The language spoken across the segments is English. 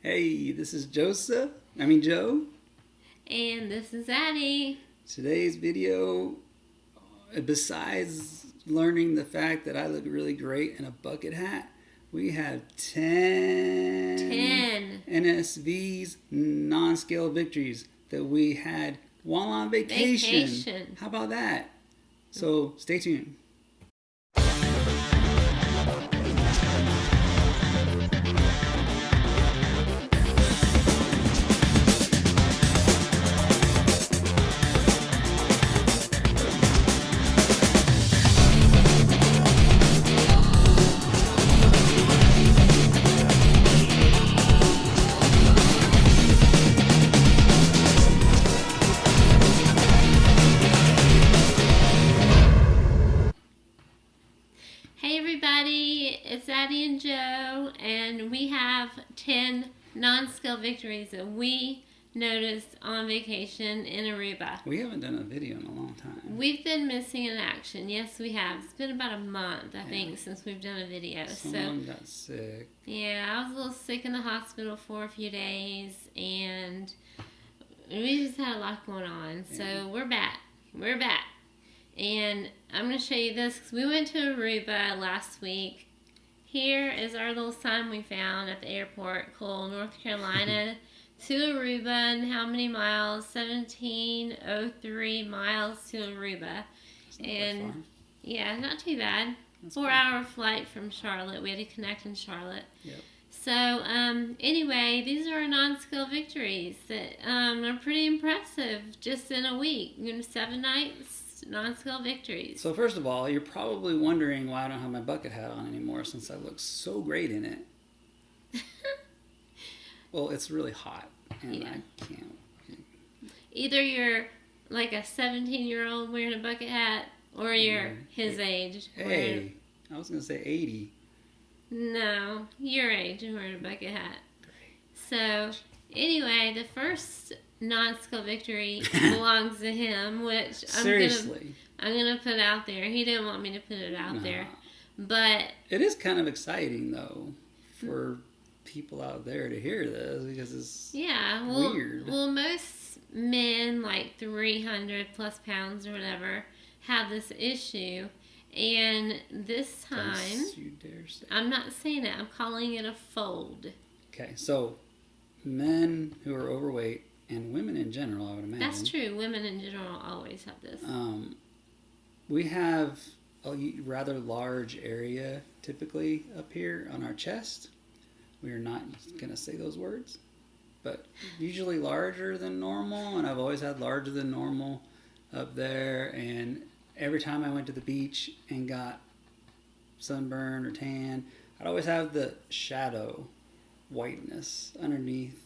Hey, this is Joe. And this is Addie. Today's video, besides learning the fact that I look really great in a bucket hat, we have 10 NSVs, non-scale victories that we had while on vacation. How about that? So stay tuned. Hey everybody, it's Addie and Joe, and we have 10 non-scale victories that we noticed on vacation in Aruba. We haven't done a video in a long time. We've been missing in action. Yes, we have. It's been about a month, I think, since we've done a video. Someone got sick. Yeah, I was a little sick in the hospital for a few days, and we just had a lot going on. So we're back. We're back. And I'm going to show you this because we went to Aruba last week. Here is our little sign we found at the airport, Cole, North Carolina, to Aruba. And how many miles? 1703 miles to Aruba. And yeah, not too bad. 4-hour flight from Charlotte. We had to connect in Charlotte. Yep. So anyway, these are our non-scale victories that are pretty impressive just in a week. 7 nights. Non-scale victories. So first of all, you're probably wondering why I don't have my bucket hat on anymore since I look so great in it. Well, it's really hot and I can't. Either you're like a 17-year-old wearing a bucket hat or you're his age. Hey, I was going to say 80. No, your age and wearing a bucket hat. Great. So anyway, the first non-scale victory belongs to him, which I'm gonna put out there. He didn't want me to put it out there, but it is kind of exciting though for people out there to hear this because it's weird. Well, most men like 300 plus pounds or whatever have this issue, and this time you dare say. I'm not saying it. I'm calling it a fold. Okay, so men who are overweight. And women in general, I would imagine. That's true. Women in general always have this. We have a rather large area typically up here on our chest. We are not going to say those words, but usually larger than normal. And I've always had larger than normal up there. And every time I went to the beach and got sunburn or tan, I'd always have the shadow whiteness underneath.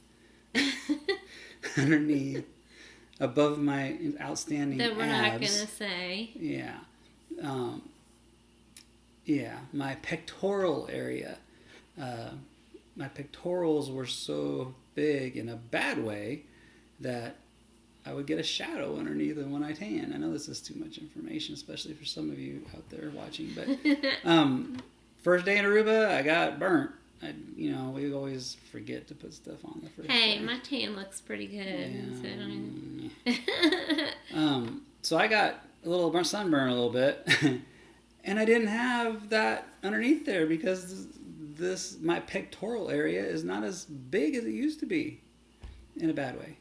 Above my outstanding that we're abs. Not gonna say. Yeah, my pectoral area. My pectorals were so big in a bad way that I would get a shadow underneath them when I tan. I know this is too much information, especially for some of you out there watching, but first day in Aruba, I got burnt. We always forget to put stuff on the first day. My tan looks pretty good. Yeah. So I got a little sunburn a little bit, and I didn't have that underneath there because my pectoral area is not as big as it used to be in a bad way.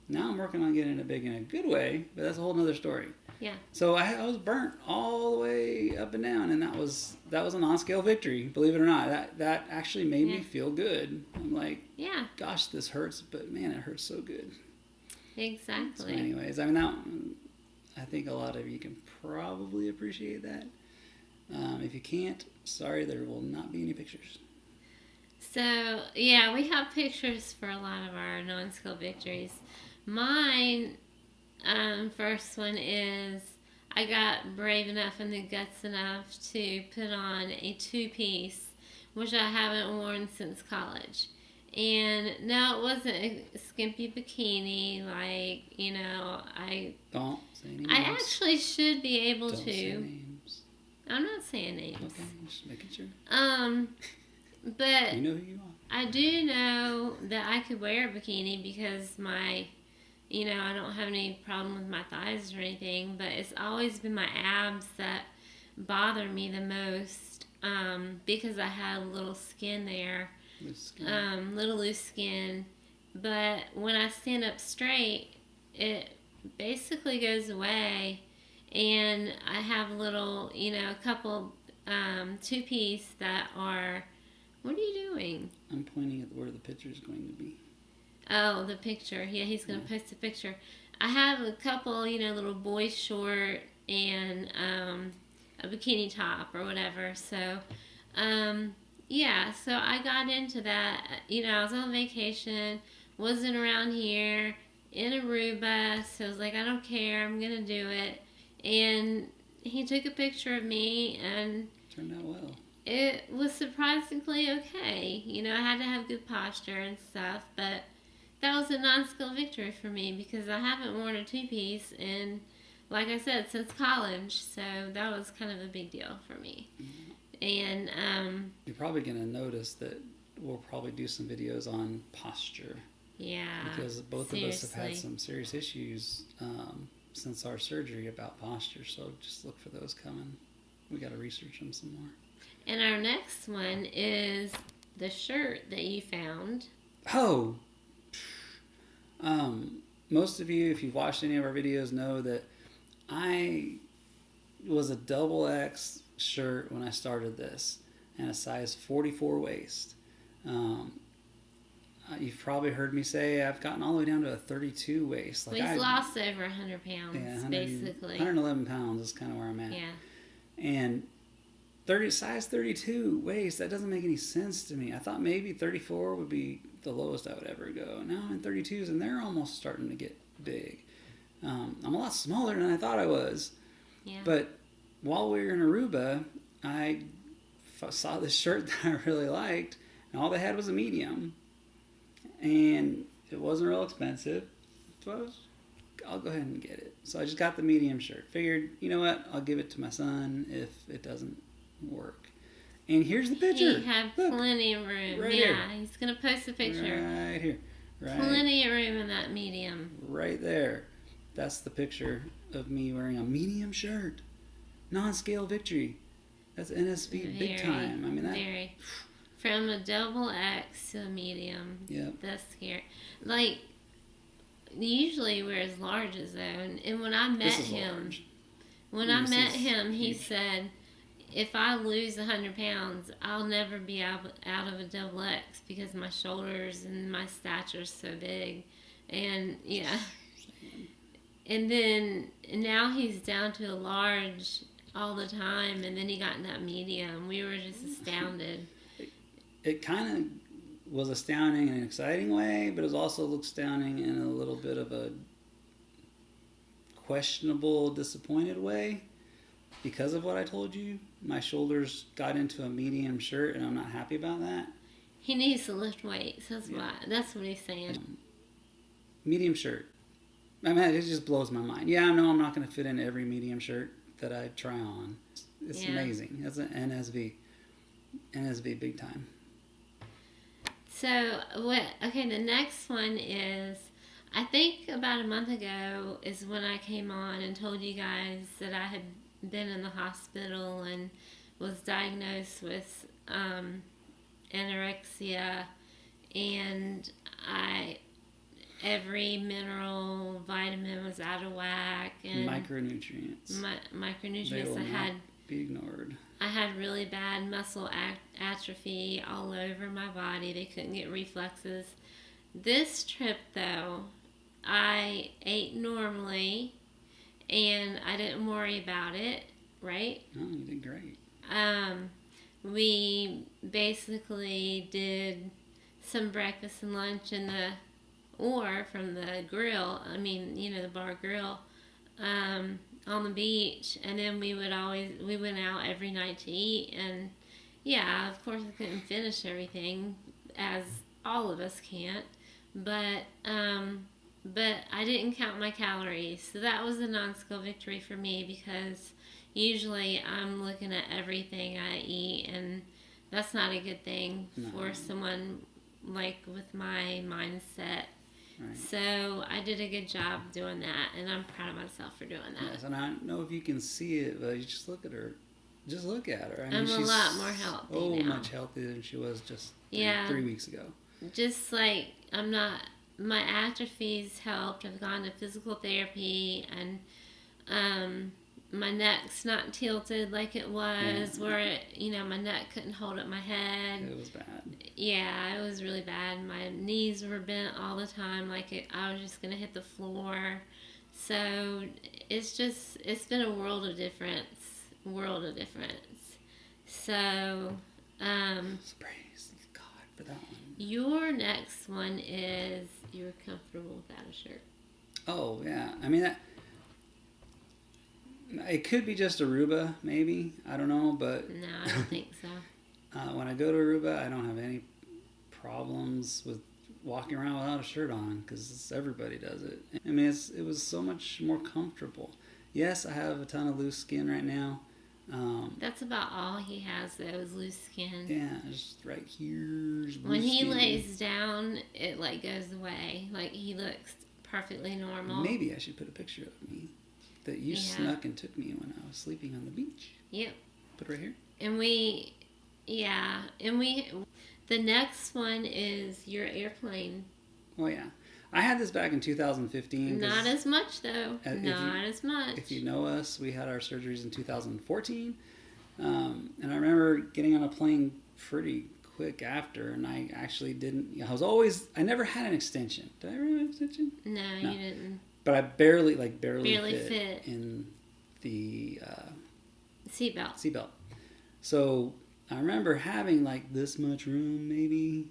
Now I'm working on getting it big in a good way, but that's a whole nother story. Yeah. So I was burnt all the way up and down, and that was a non-scale victory. Believe it or not, that actually made me feel good. I'm like, gosh, this hurts, but man, it hurts so good. Exactly. So anyways, I think a lot of you can probably appreciate that. If you can't, sorry, there will not be any pictures. So we have pictures for a lot of our non-scale victories. Mine. First one is I got brave enough and the guts enough to put on a 2-piece, which I haven't worn since college. And no, it wasn't a skimpy bikini, I don't say any names. I actually should be able don't to. Say names. I'm not saying names. Okay, just making sure. But you know who you are. I do know that I could wear a bikini because I don't have any problem with my thighs or anything, but it's always been my abs that bother me the most, because I have little skin there, little loose skin. But when I stand up straight, it basically goes away, and I have little, a couple two-piece that are. What are you doing? I'm pointing at where the picture is going to be. Oh, the picture. Yeah, he's going to post a picture. I have a couple, little boy short and a bikini top or whatever. So, so I got into that. I was on vacation, wasn't around here, in Aruba. So I was like, I don't care. I'm going to do it. And he took a picture of me and... Turned out well. It was surprisingly okay. I had to have good posture and stuff, but that was a non-skill victory for me because I haven't worn a two-piece in, like I said, since college. So that was kind of a big deal for me. Mm-hmm. And you're probably going to notice that we'll probably do some videos on posture. Yeah. Because both of us have had some serious issues since our surgery about posture. So just look for those coming. We got to research them some more. And our next one is the shirt that you found. Oh! Most of you, if you've watched any of our videos, know that I was a XXX shirt when I started this, and a size 44 waist. You've probably heard me say I've gotten all the way down to a 32 waist. He's lost over 100 pounds, basically. 111 pounds is kind of where I'm at. Yeah. And size 32 waist, that doesn't make any sense to me. I thought maybe 34 would be the lowest I would ever go. Now I'm in 32s, and they're almost starting to get big. I'm a lot smaller than I thought I was. Yeah. But while we were in Aruba, I saw this shirt that I really liked, and all they had was a medium. And it wasn't real expensive, so I'll go ahead and get it. So I just got the medium shirt. Figured, you know what, I'll give it to my son if it doesn't work. And here's the picture. He had plenty of room. Right yeah, here. He's going to post a picture. Right here. Right. Plenty of room in that medium. Right there. That's the picture of me wearing a medium shirt. Non-scale victory. That's NSV big time. I mean, that... Very. From a XXX to a medium. Yep. That's scary. Like, usually he wears larges, though. And when I met him... Large. He said... If I lose 100 pounds, I'll never be out of a XXX because my shoulders and my stature is so big. And, yeah. And then, now he's down to a large all the time, and then he got in that medium. We were just astounded. It kind of was astounding in an exciting way, but it was also astounding in a little bit of a questionable, disappointed way. Because of what I told you, my shoulders got into a medium shirt, and I'm not happy about that. He needs to lift weights. That's what he's saying. Medium shirt. I mean, it just blows my mind. Yeah, I know I'm not going to fit in every medium shirt that I try on. It's amazing. That's an NSV. NSV big time. So, the next one is, I think about a month ago is when I came on and told you guys that I had been in the hospital and was diagnosed with anorexia, and every mineral, vitamin was out of whack, and micronutrients. Micronutrients. They will not be ignored. I had really bad muscle atrophy all over my body. They couldn't get reflexes. This trip, though, I ate normally, and I didn't worry about it, right? Oh, you did great. We basically did some breakfast and lunch from the grill, the bar grill, on the beach, and then we went out every night to eat, and yeah, of course I couldn't finish everything, as all of us can't, but I didn't count my calories, so that was a non-skill victory for me, because usually I'm looking at everything I eat, and that's not a good thing for someone like with my mindset. Right. So I did a good job doing that, and I'm proud of myself for doing that. Yes, and I don't know if you can see it, but you just look at her. Just look at her. I mean, I'm she's a lot more healthy now. much healthier than she was just Yeah. 3 weeks ago. Just like I'm not, my atrophy's helped. I've gone to physical therapy, and my neck's not tilted like it was, where my neck couldn't hold up my head. It was bad. Yeah, it was really bad. My knees were bent all the time, like I was just gonna hit the floor. So it's been a world of difference. So Praise God for that one. your next one is you're comfortable without a shirt. Oh yeah, I mean it could be just Aruba, maybe. I don't know, but No, I don't think so. when I go to Aruba, I don't have any problems with walking around without a shirt on because everybody does it. I mean, it was so much more comfortable. Yes, I have a ton of loose skin right now. That's about all he has, though, is loose skin. Yeah, just right here. When he lays down, it like goes away. Like he looks perfectly normal. Maybe I should put a picture of me that you snuck and took me when I was sleeping on the beach. Yep. Put it right here. The next one is your airplane. Oh yeah, I had this back in 2015. Not as much though. Not as much. If you know us, we had our surgeries in 2014, and I remember getting on a plane pretty quick after, and I actually didn't. I never had an extension. Did I ever have an extension? No, you didn't. But I barely fit in the seatbelt. So I remember having like this much room, maybe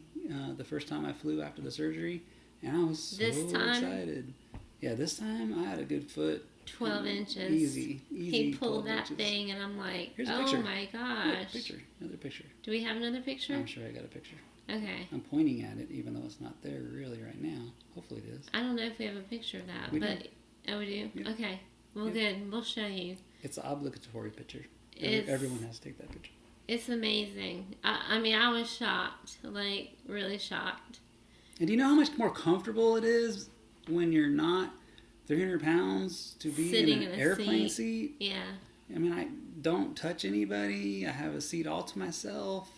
the first time I flew after the surgery, and I was so excited. Yeah, this time I had a good foot. 12 inches. Easy. He pulled that thing, and I'm like, here's a picture. Oh my gosh. Look, another picture. Do we have another picture? I'm sure I got a picture. Okay. I'm pointing at it, even though it's not there really right now. Hopefully it is. I don't know if we have a picture of that, We do. Oh, we do? Yeah. Okay. Well, good. We'll show you. It's an obligatory picture. Everyone has to take that picture. It's amazing. I mean, I was shocked, like really shocked. And do you know how much more comfortable it is when you're not 300 pounds to be Sitting in an airplane seat? Yeah. I mean, I don't touch anybody. I have a seat all to myself.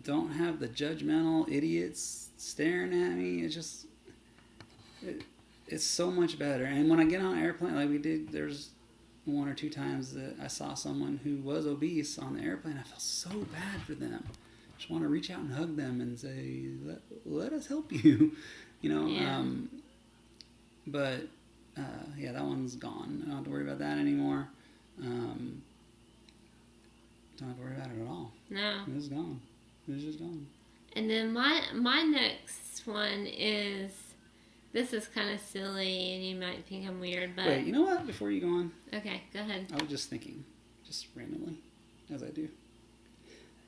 Don't have the judgmental idiots staring at me. It's so much better. And when I get on an airplane, like we did, there's 1 or 2 times that I saw someone who was obese on the airplane. I felt so bad for them. I just want to reach out and hug them and say, let us help you. Yeah. But that one's gone. I don't have to worry about that anymore. Don't have to worry about it at all. No. It's gone. It's just gone. And then my next one is, this is kind of silly, and you might think I'm weird, but... Wait, you know what? Before you go on. Okay, go ahead. I was just thinking, just randomly, as I do.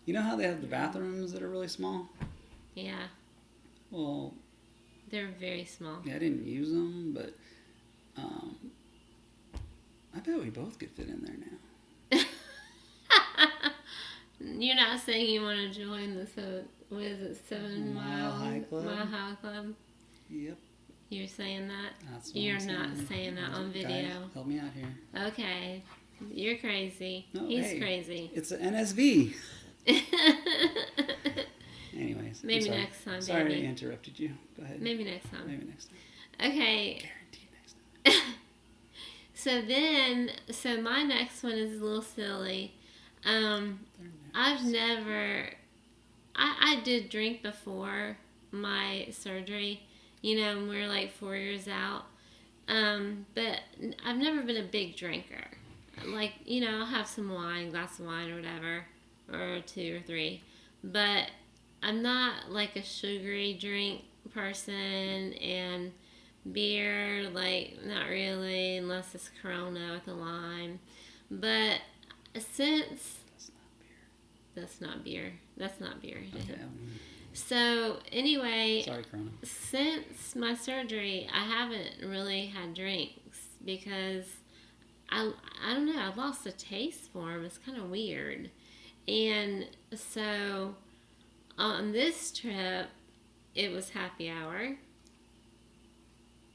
You know how they have the bathrooms that are really small? Yeah. Well... They're very small. Yeah, I didn't use them, but... I bet we both could fit in there now. You're not saying you want to join the 7 Mile High Club? Yep. You're saying that? That's what You're I'm not saying that on video. Guys, help me out here. Okay. You're crazy. No, He's crazy. It's an NSV. Anyways. Maybe next time, Sorry baby. I interrupted you. Go ahead. Maybe next time. Guaranteed Okay. next time. So my next one is a little silly. I did drink before my surgery, and we're like 4 years out. But I've never been a big drinker. Like, I'll have some wine, glass of wine or whatever, or 2 or 3. But I'm not like a sugary drink person, and beer, like, not really, unless it's Corona with a lime. But since... That's not beer. Okay. So, anyway... Sorry, Corona. Since my surgery, I haven't really had drinks because I don't know, I've lost a taste for them. It's kind of weird. And so On this trip, it was happy hour,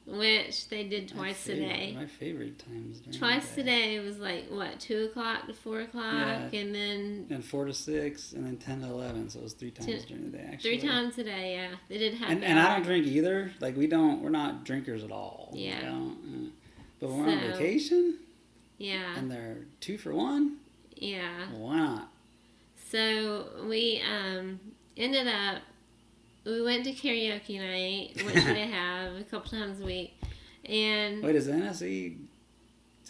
which they did twice a day. My favorite times during Twice the a day was like, what, 2 o'clock to 4 o'clock? Yeah. And then... And 4 to 6, and then 10 to 11, so it was 3 times during the day, actually. 3 times a day, yeah. They did happy hour. And I don't drink either. Like, we're not drinkers at all. Yeah. But when we're on vacation, yeah. and they're 2 for 1, yeah. Why not? So we ended up, we went to karaoke night, which they have a couple times a week. And wait, is the NSV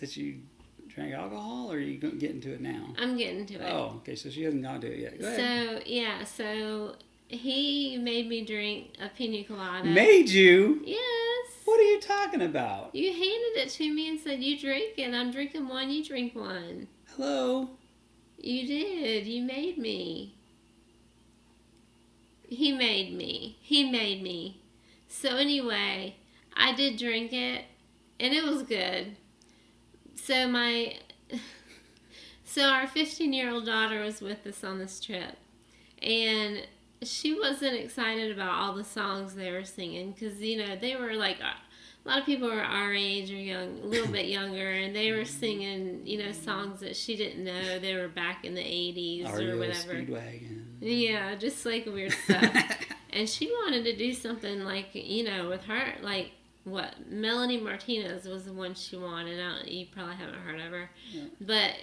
that you drank alcohol, or are you getting to it now? I'm getting to it. Oh, okay, so she hasn't gone to it yet. Go ahead. So he made me drink a pina colada. Made you? Yes. What are you talking about? You handed it to me and said, you drink it. I'm drinking one, you drink one. Hello? You did. You made me. He made me. So anyway, I did drink it, and it was good. So our 15-year-old daughter was with us on this trip, and she wasn't excited about all the songs they were singing, because, they were like, a lot of people were our age or young, a little bit younger, and they were singing, songs that she didn't know. They were back in the 80s or whatever. Speedwagon. Yeah, just like weird stuff. And she wanted to do something like, with her, like, what, Melanie Martinez was the one she wanted. You probably haven't heard of her. Yeah. But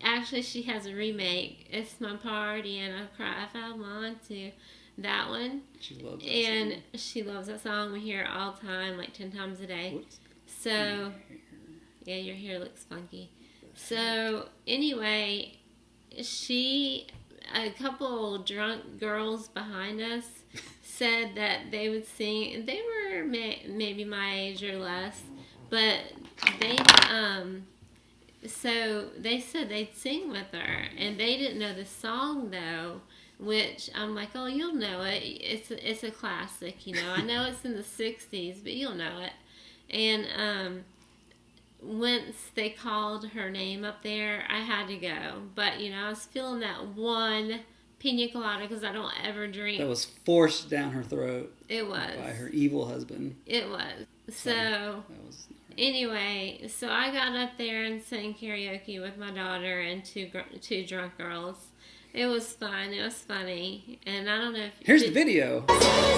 actually she has a remake. It's My Party and I Cry If I Want To. That one. She loves that and song. She loves that song. We hear it all the time, like 10 times a day. Whoops. So, yeah, your hair looks funky. So, anyway, a couple drunk girls behind us said that they would sing. They were maybe my age or less, but so they said they'd sing with her, and they didn't know the song though. Which I'm like, oh, you'll know it. It's a classic, I know it's in the 60s, but you'll know it. And once they called her name up there, I had to go. But I was feeling that one pina colada because I don't ever drink. That was forced down her throat. It was by her evil husband. It was. So anyway, so I got up there and sang karaoke with my daughter and two drunk girls. It was fun. It was funny. And I don't know if... Here's the video. It's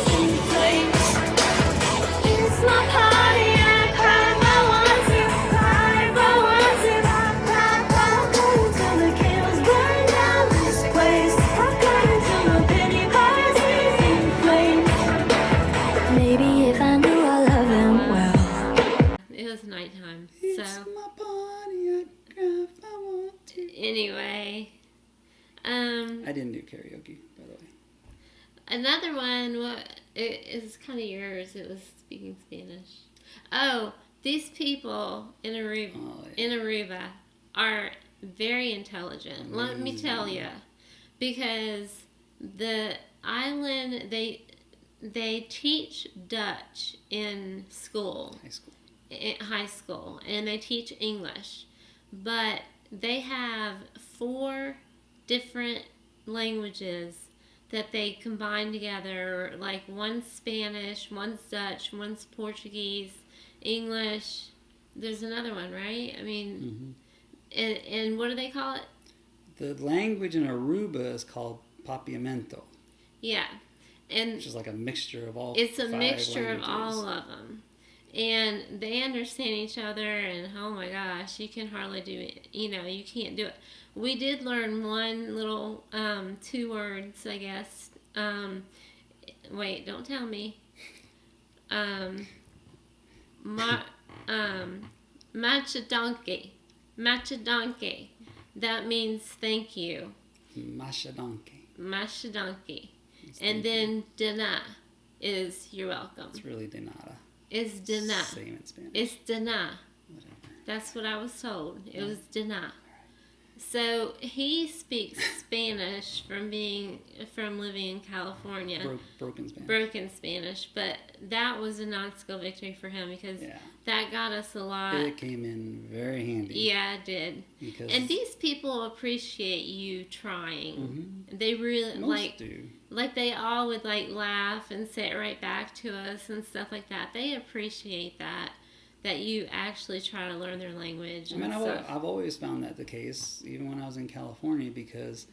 my party. I cry if I want to. Cry if I want to. Cry until the candles burn down this place. I cry until the penny pies in flames. Maybe if I knew I love them well. It was nighttime. It's my party. I cry if I want to. Anyway... I didn't do karaoke, by the way. Another one, is kind of yours. It was speaking Spanish. Oh, these people in Aruba are very intelligent. Let me tell you, because the island they teach Dutch in school, high school, and they teach English, but they have 4 different languages that they combine together, like one's Spanish, one's Dutch, one's Portuguese, English. There's another one, right? I mean, and what do they call it? The language in Aruba is called Papiamento. Yeah, and which is like a mixture of all. It's a 5 mixture languages. of all of them. And they understand each other, and oh my gosh, you can hardly do it. You can't do it. We did learn one little 2 words, I guess. Wait, don't tell me. Machadonke. Machadonke. That means thank you. Machadonke. And then dena is you're welcome. It's really denada. It's dena. Same in Spanish. It's dena. Whatever. That's what I was told. It was dena. So he speaks Spanish from living in California. Broken Spanish. Broken Spanish, but that was a non-skill victory for him because that got us a lot. It came in very handy. Yeah, it did. Because And these people appreciate you trying. Mhm. They really most do. like they all would like laugh and say it right back to us and stuff like that. They appreciate that you actually try to learn their language. I And mean, stuff. I've always found that the case, even when I was in California, because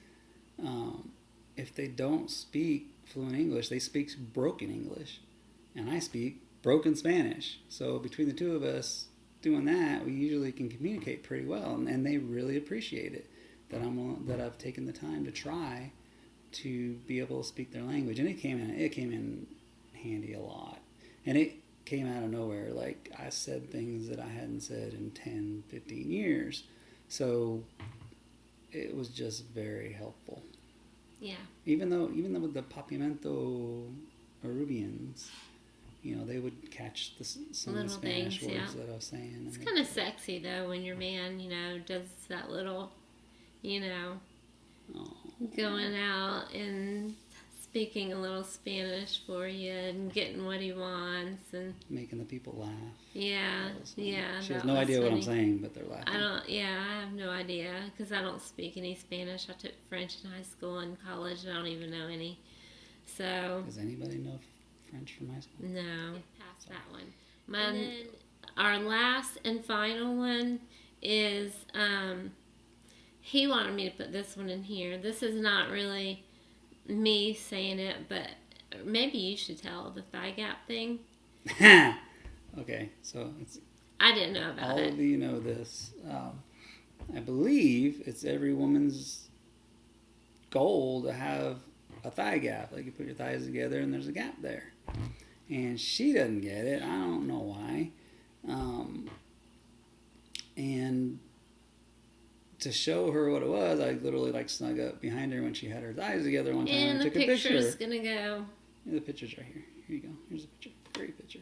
if they don't speak fluent English, they speak broken English, and I speak broken Spanish. So between the two of us doing that, we usually can communicate pretty well, and they really appreciate it that I've taken the time to try to be able to speak their language, and it came in handy a lot, and it came out of nowhere. Like, I said things that I hadn't said in 10, 15 years. So it was just very helpful. Yeah. Even though with the Papimento Arubians, they would catch some of the Little Spanish things, words that I was saying. It's kind of sexy though when your man, does that little, going out and speaking a little Spanish for you and getting what he wants and making the people laugh. Yeah, yeah. She has no idea what I'm saying, but they're laughing. I have no idea because I don't speak any Spanish. I took French in high school and college and I don't even know any. So. Does anybody know French from high school? No. Past that one. Our last and final one is, he wanted me to put this one in here. This is not really me saying it, but maybe you should tell the thigh gap thing. Okay, so I didn't know about all it. of you know this. I believe it's every woman's goal to have a thigh gap. Like, you put your thighs together and there's a gap there. And she doesn't get it. I don't know why. And to show her what it was, I literally snug up behind her when she had her thighs together one time and took a picture. And the picture's gonna go. Yeah, the picture's right here. Here you go. Here's a picture. Great picture.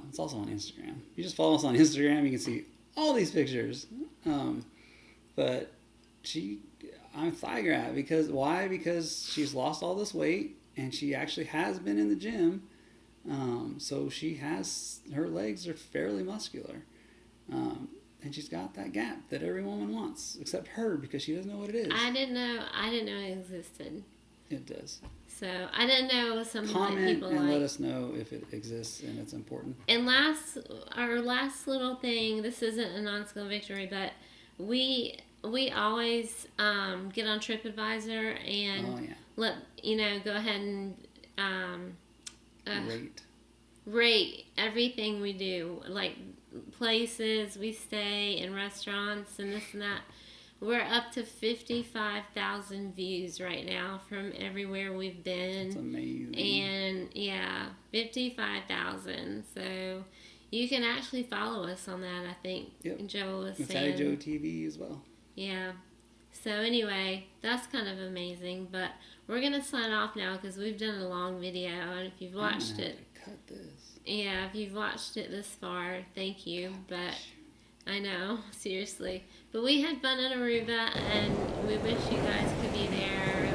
It's also on Instagram. You just follow us on Instagram, you can see all these pictures. But I'm thigh gap why? Because she's lost all this weight and she actually has been in the gym. So her legs are fairly muscular. And she's got that gap that every woman wants, except her, because she doesn't know what it is. I didn't know it existed. It does. So I didn't know it was something Comment that people and let us know if it exists and it's important. And our last little thing. This isn't a non-skill victory, but we always get on TripAdvisor and go ahead and rate everything we do, like places we stay and restaurants and this and that. We're up to 55,000 views right now from everywhere we've been. That's amazing. And 55,000. So you can actually follow us on that, I think. Yep. Joe was it's saying. It's Joe TV as well. Yeah. So anyway, that's kind of amazing. But we're going to sign off now because we've done a long video. And if you've watched it. Cut this. Yeah, if you've watched it this far, thank you. But I know, seriously. But we had fun in Aruba, and we wish you guys could be there